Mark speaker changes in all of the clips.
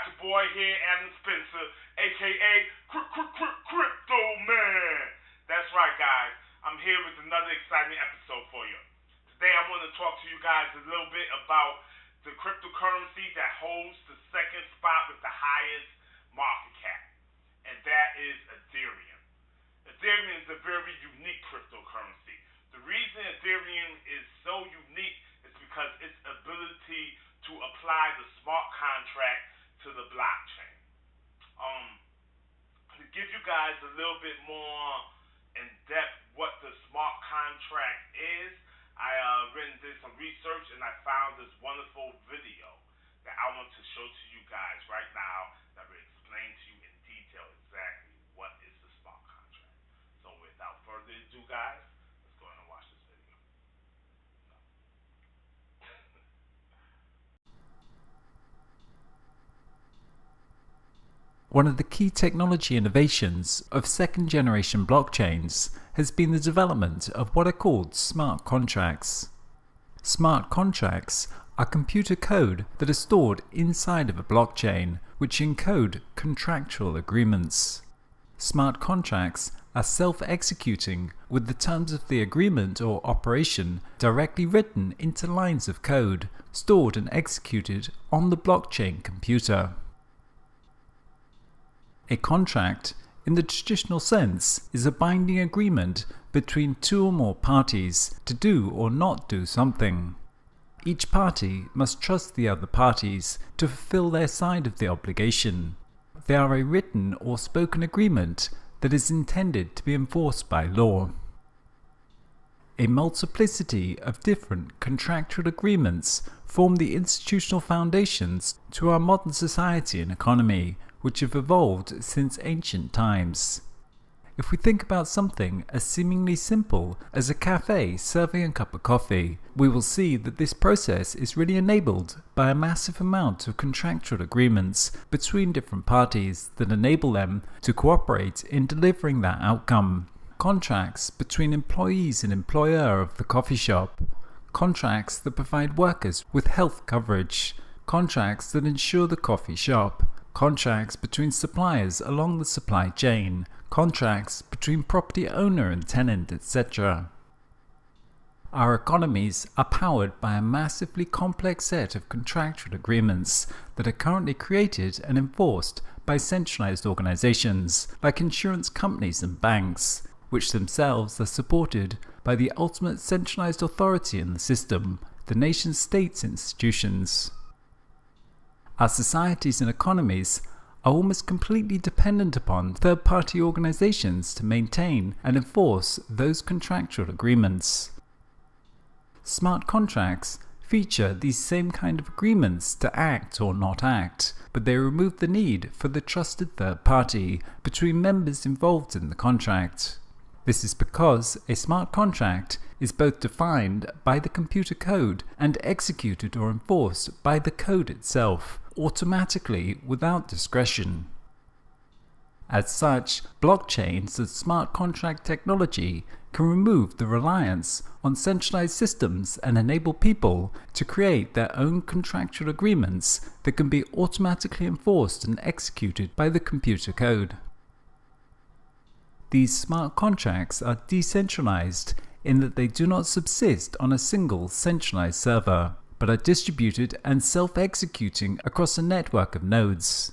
Speaker 1: got your boy here, Adam Spencer, aka Crypto Man. That's right, guys. I'm here with another exciting episode for you. Today, I want to talk to you guys a little bit about the cryptocurrency that holds the second spot with the highest market cap, and that is Ethereum. Ethereum is a very unique cryptocurrency. The reason Ethereum is so unique is because its ability to apply the smart contract to the blockchain. To give you guys a little bit more in depth what the smart contract is, I did some research and I found this wonderful video that I want to show to you guys right now that will explain to you in detail exactly what is the smart contract. So without further ado, guys, let's go ahead and watch this video.
Speaker 2: One of the key technology innovations of second-generation blockchains has been the development of what are called smart contracts. Smart contracts are computer code that are stored inside of a blockchain, which encode contractual agreements. Smart contracts are self-executing, with the terms of the agreement or operation directly written into lines of code, stored and executed on the blockchain computer. A contract, in the traditional sense, is a binding agreement between two or more parties to do or not do something. Each party must trust the other parties to fulfill their side of the obligation. They are a written or spoken agreement that is intended to be enforced by law. A multiplicity of different contractual agreements form the institutional foundations to our modern society and economy, which have evolved since ancient times. If we think about something as seemingly simple as a cafe serving a cup of coffee, we will see that this process is really enabled by a massive amount of contractual agreements between different parties that enable them to cooperate in delivering that outcome. Contracts between employees and employer of the coffee shop, contracts that provide workers with health coverage, contracts that ensure the coffee shop, contracts between suppliers along the supply chain, contracts between property owner and tenant, etc. Our economies are powered by a massively complex set of contractual agreements that are currently created and enforced by centralized organizations like insurance companies and banks, which themselves are supported by the ultimate centralized authority in the system, the nation-state's institutions. Our societies and economies are almost completely dependent upon third-party organizations to maintain and enforce those contractual agreements. Smart contracts feature these same kind of agreements to act or not act, but they remove the need for the trusted third party between members involved in the contract. This is because a smart contract is both defined by the computer code and executed or enforced by the code itself, automatically without discretion. As such, blockchains and smart contract technology can remove the reliance on centralized systems and enable people to create their own contractual agreements that can be automatically enforced and executed by the computer code. These smart contracts are decentralized in that they do not subsist on a single centralized server, but are distributed and self-executing across a network of nodes.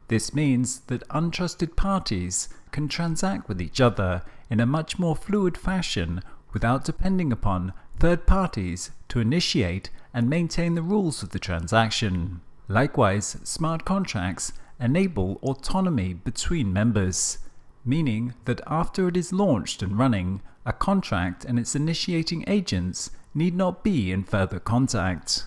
Speaker 2: This means that untrusted parties can transact with each other in a much more fluid fashion without depending upon third parties to initiate and maintain the rules of the transaction. Likewise, smart contracts enable autonomy between members, meaning that after it is launched and running, a contract and its initiating agents need not be in further contact.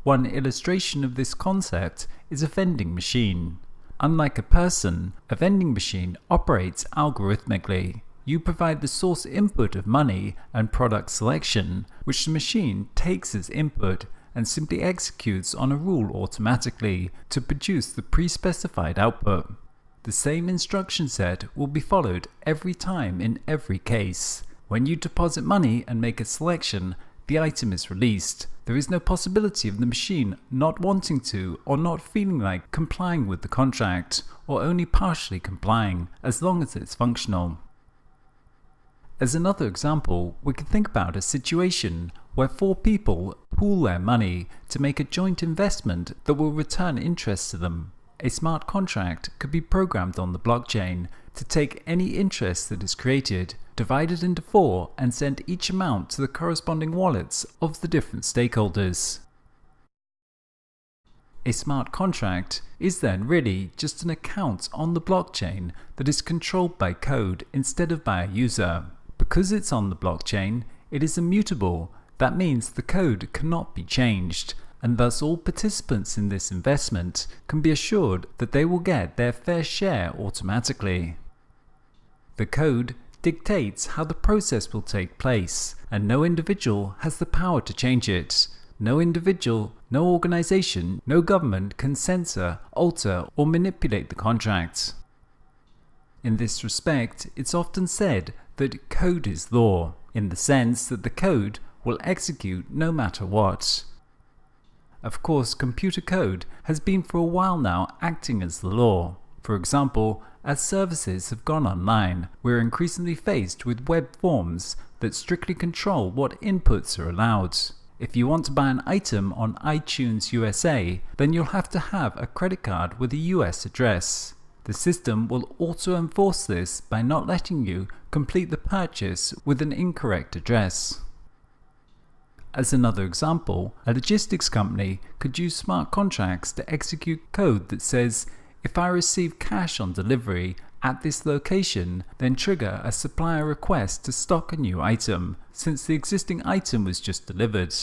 Speaker 2: One illustration of this concept is a vending machine. Unlike a person, a vending machine operates algorithmically. You provide the source input of money and product selection, which the machine takes as input and simply executes on a rule automatically to produce the pre-specified output. The same instruction set will be followed every time in every case. When you deposit money and make a selection, the item is released. There is no possibility of the machine not wanting to or not feeling like complying with the contract, or only partially complying, as long as it's functional. As another example, we can think about a situation where 4 people pool their money to make a joint investment that will return interest to them. A smart contract could be programmed on the blockchain to take any interest that is created, divide it into 4, and send each amount to the corresponding wallets of the different stakeholders. A smart contract is then really just an account on the blockchain that is controlled by code instead of by a user. Because it's on the blockchain, it is immutable. That means the code cannot be changed, and thus all participants in this investment can be assured that they will get their fair share automatically. The code dictates how the process will take place, and no individual has the power to change it. No individual, no organization, no government can censor, alter, or manipulate the contract. In this respect, it's often said that code is law, in the sense that the code will execute no matter what. Of course, computer code has been for a while now acting as the law. For example, as services have gone online, we're increasingly faced with web forms that strictly control what inputs are allowed. If you want to buy an item on iTunes USA, then you'll have to have a credit card with a US address. The system will also enforce this by not letting you complete the purchase with an incorrect address. As another example, a logistics company could use smart contracts to execute code that says, if I receive cash on delivery at this location, then trigger a supplier request to stock a new item, since the existing item was just delivered.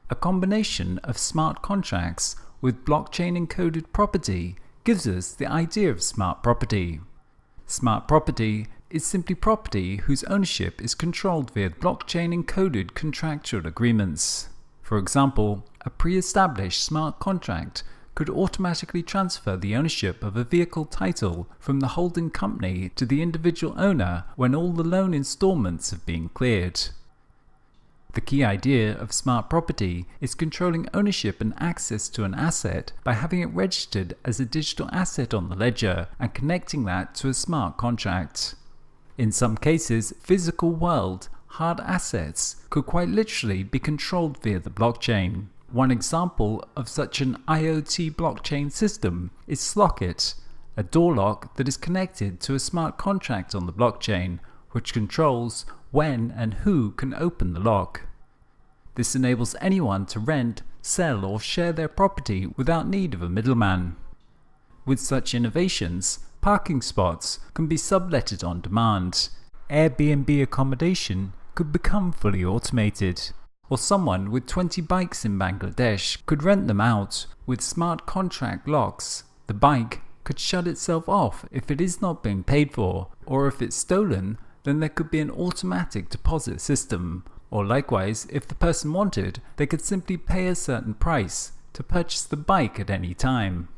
Speaker 2: A combination of smart contracts with blockchain encoded property gives us the idea of smart property. Smart property is simply property whose ownership is controlled via blockchain encoded contractual agreements. For example, a pre-established smart contract could automatically transfer the ownership of a vehicle title from the holding company to the individual owner when all the loan installments have been cleared. The key idea of smart property is controlling ownership and access to an asset by having it registered as a digital asset on the ledger and connecting that to a smart contract. In some cases, physical world, hard assets could quite literally be controlled via the blockchain. One example of such an IoT blockchain system is Slockit, a door lock that is connected to a smart contract on the blockchain, which controls when and who can open the lock. This enables anyone to rent, sell, or share their property without need of a middleman. With such innovations, parking spots can be subletted on demand. Airbnb accommodation could become fully automated. Or someone with 20 bikes in Bangladesh could rent them out with smart contract locks. The bike could shut itself off if it is not being paid for, or if it's stolen, then there could be an automatic deposit system. Or likewise, if the person wanted, they could simply pay a certain price to purchase the bike at any time.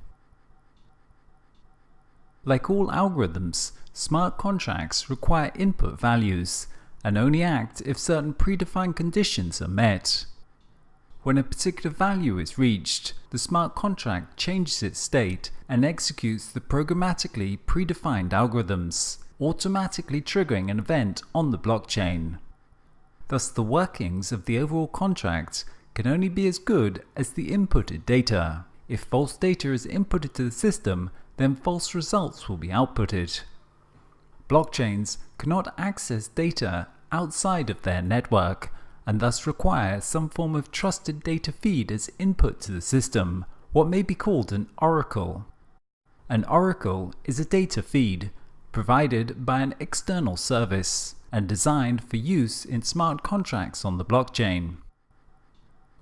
Speaker 2: Like all algorithms, smart contracts require input values and only act if certain predefined conditions are met. When a particular value is reached, the smart contract changes its state and executes the programmatically predefined algorithms, automatically triggering an event on the blockchain. Thus, the workings of the overall contract can only be as good as the inputted data. If false data is inputted to the system, then false results will be outputted. Blockchains cannot access data outside of their network, and thus require some form of trusted data feed as input to the system, what may be called an oracle. An oracle is a data feed provided by an external service and designed for use in smart contracts on the blockchain.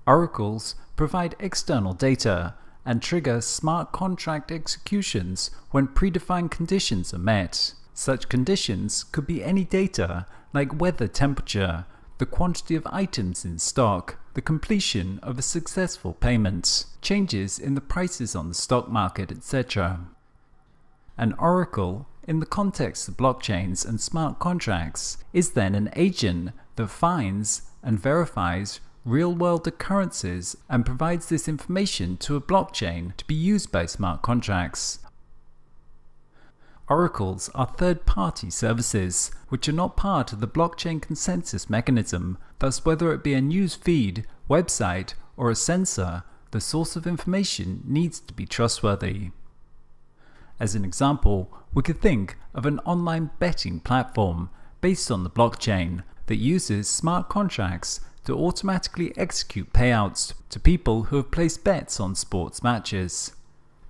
Speaker 2: Oracles provide external data and trigger smart contract executions when predefined conditions are met. Such conditions could be any data like weather temperature, the quantity of items in stock, the completion of a successful payment, changes in the prices on the stock market, etc. An oracle in the context of blockchains and smart contracts, is then an agent that finds and verifies real-world occurrences and provides this information to a blockchain to be used by smart contracts. Oracles are third-party services, which are not part of the blockchain consensus mechanism. Thus, whether it be a news feed, website, or a sensor, the source of information needs to be trustworthy. As an example, we could think of an online betting platform based on the blockchain that uses smart contracts to automatically execute payouts to people who have placed bets on sports matches.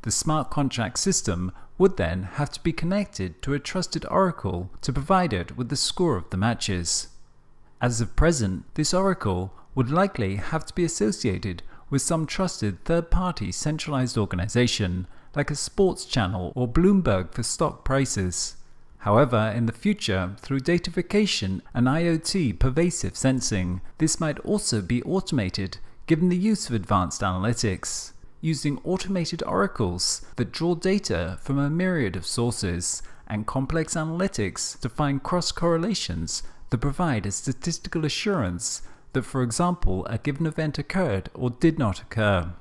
Speaker 2: The smart contract system would then have to be connected to a trusted oracle to provide it with the score of the matches. As of present, this oracle would likely have to be associated with some trusted third-party centralized organization like a sports channel or Bloomberg for stock prices. However, in the future, through datafication and IoT pervasive sensing, this might also be automated given the use of advanced analytics, using automated oracles that draw data from a myriad of sources and complex analytics to find cross-correlations that provide a statistical assurance that, for example, a given event occurred or did not occur.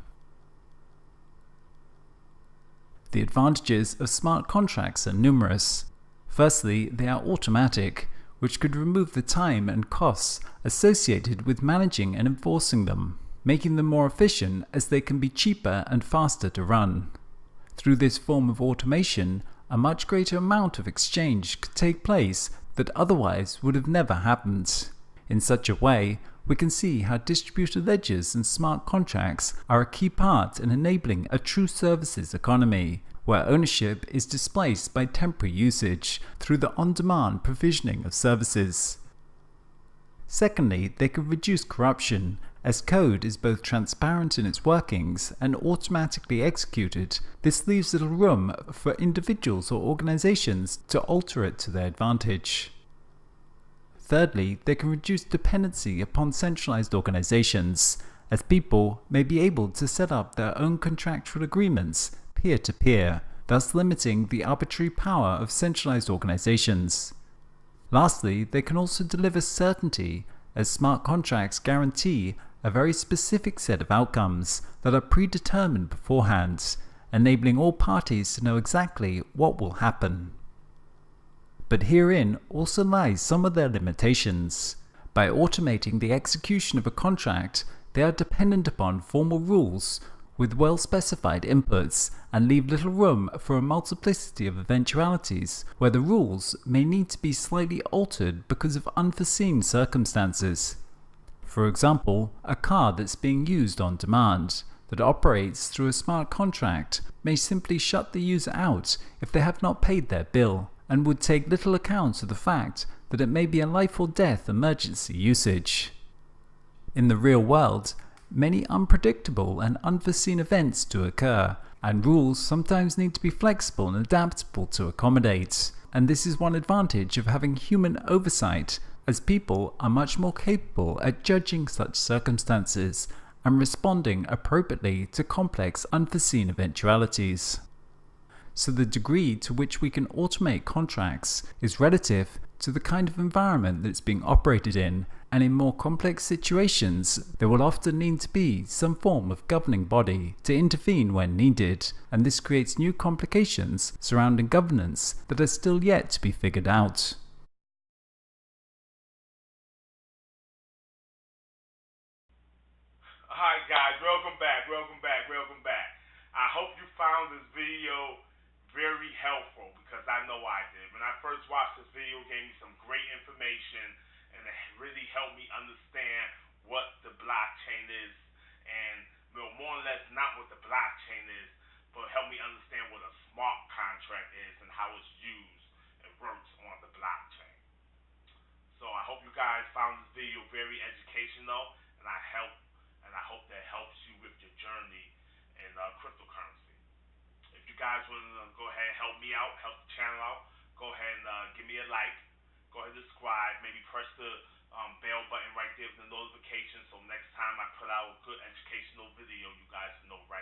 Speaker 2: The advantages of smart contracts are numerous. Firstly, they are automatic, which could remove the time and costs associated with managing and enforcing them, making them more efficient as they can be cheaper and faster to run. Through this form of automation, a much greater amount of exchange could take place that otherwise would have never happened. In such a way, we can see how distributed ledgers and smart contracts are a key part in enabling a true services economy, where ownership is displaced by temporary usage through the on-demand provisioning of services. Secondly, they can reduce corruption, as code is both transparent in its workings and automatically executed. This leaves little room for individuals or organizations to alter it to their advantage. Thirdly, they can reduce dependency upon centralized organizations, as people may be able to set up their own contractual agreements peer-to-peer, thus limiting the arbitrary power of centralized organizations. Lastly, they can also deliver certainty, as smart contracts guarantee a very specific set of outcomes that are predetermined beforehand, enabling all parties to know exactly what will happen. But herein also lies some of their limitations. By automating the execution of a contract, they are dependent upon formal rules with well-specified inputs and leave little room for a multiplicity of eventualities where the rules may need to be slightly altered because of unforeseen circumstances. For example, a car that's being used on demand that operates through a smart contract may simply shut the user out if they have not paid their bill, and would take little account of the fact that it may be a life or death emergency usage. In the real world, many unpredictable and unforeseen events do occur, and rules sometimes need to be flexible and adaptable to accommodate. And this is one advantage of having human oversight, as people are much more capable at judging such circumstances and responding appropriately to complex unforeseen eventualities. So the degree to which we can automate contracts is relative to the kind of environment that it's being operated in, and in more complex situations there will often need to be some form of governing body to intervene when needed, and this creates new complications surrounding governance that are still yet to be figured out.
Speaker 1: Alright guys, welcome back. I hope you found this video very helpful, because I know I did. When I first watched this video, it gave me some great information, and it really helped me understand what the blockchain is, and more or less not what the blockchain is, but help me understand what a smart contract is and how it's used and works on the blockchain. So I hope you guys found this video very educational, and I hope that helps you with your journey in cryptocurrency. If you guys want to go ahead and help me out, help the channel out, go ahead and give me a like, go ahead and subscribe, maybe press the bell button right there for the notification, so next time I put out a good educational video, you guys know right